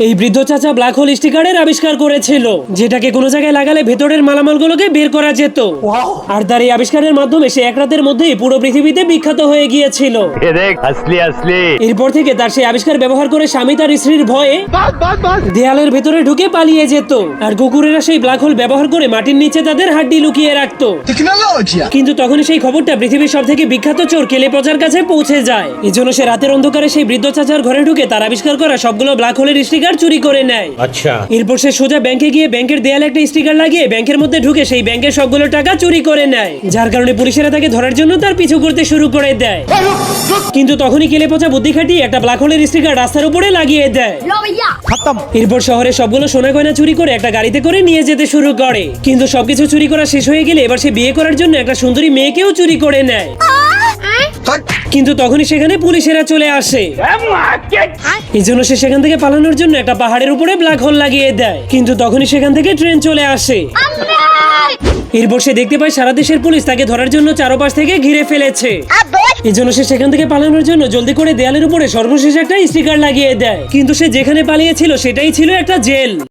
এই বৃদ্ধ চাচা ব্ল্যাক হোল স্টিকারের আবিষ্কার করেছিল, যেটাকে কোনো জায়গায় লাগালে ভেতরের মালামালগুলোকে বের করা যেত। আর তার এই আবিষ্কারের মাধ্যমে সে এক রাতের মধ্যেই পুরো পৃথিবীতে বিখ্যাত হয়ে গিয়েছিল। এরপর থেকে তার সেই আবিষ্কার ব্যবহার করে স্বামী তার স্ত্রীর ভয়ে দেয়ালের ভেতরে ঢুকে পালিয়ে যেত, আর কুকুরেরা সেই ব্ল্যাক হোল ব্যবহার করে মাটির নিচে তাদের হাড্ডি লুকিয়ে রাখতো। কিন্তু তখনই সেই খবরটা পৃথিবীর সব থেকে বিখ্যাত চোর কেলেপচার কাছে পৌঁছে যায়। এই জন্য সে রাতের অন্ধকারে সেই বৃদ্ধ চাচার ঘরে ঢুকে তার আবিষ্কার করা সবগুলো ব্ল্যাক হোলের স্টিকার চুরি করে নেয়। আচ্ছা, এরপর সে সোজা ব্যাংকে গিয়ে ব্যাংকের দেয়ালে একটা স্টিকার লাগিয়ে ব্যাংকের মধ্যে ঢুকে সেই ব্যাংকের সবগুলো টাকা চুরি করে নেয়, যার কারণে পুলিশেরা তাকে ধরার জন্য তার পিছু করতে শুরু করে দেয়। কিন্তু তখনই কেলেপচা বুদ্ধি খাটিয়ে একটা ব্ল্যাক হোলের স্টিকার রাস্তার উপরে লাগিয়ে দেয়। এরপর শহরে সবগুলো সোনা গয়না চুরি করে একটা গাড়িতে করে নিয়ে যেতে শুরু করে। কিন্তু সবকিছু চুরি করা শেষ হয়ে গেলে এবার সে বিয়ে করার জন্য একটা সুন্দরী মেয়েকেও চুরি করে নেয়। কিন্তু তখনই সেখানে পুলিশেরা চলে আসে। এই জন্য সে সেখান থেকে পালানোর জন্য একটা পাহাড়ের উপরে ব্ল্যাক হোল লাগিয়ে দেয়। কিন্তু তখনই সেখান থেকে ট্রেন চলে আসে। এরপর সে দেখতে পায় সারা দেশের পুলিশ তাকে ধরার জন্য চারপাশ থেকে ঘিরে ফেলেছে। এই জন্য সে সেখান থেকে পালানোর জন্য জলদি করে দেয়ালের উপরে সর্বশেষ একটা স্টিকার লাগিয়ে দেয়। কিন্তু সে যেখানে পালিয়েছিল সেটাই ছিল একটা জেল।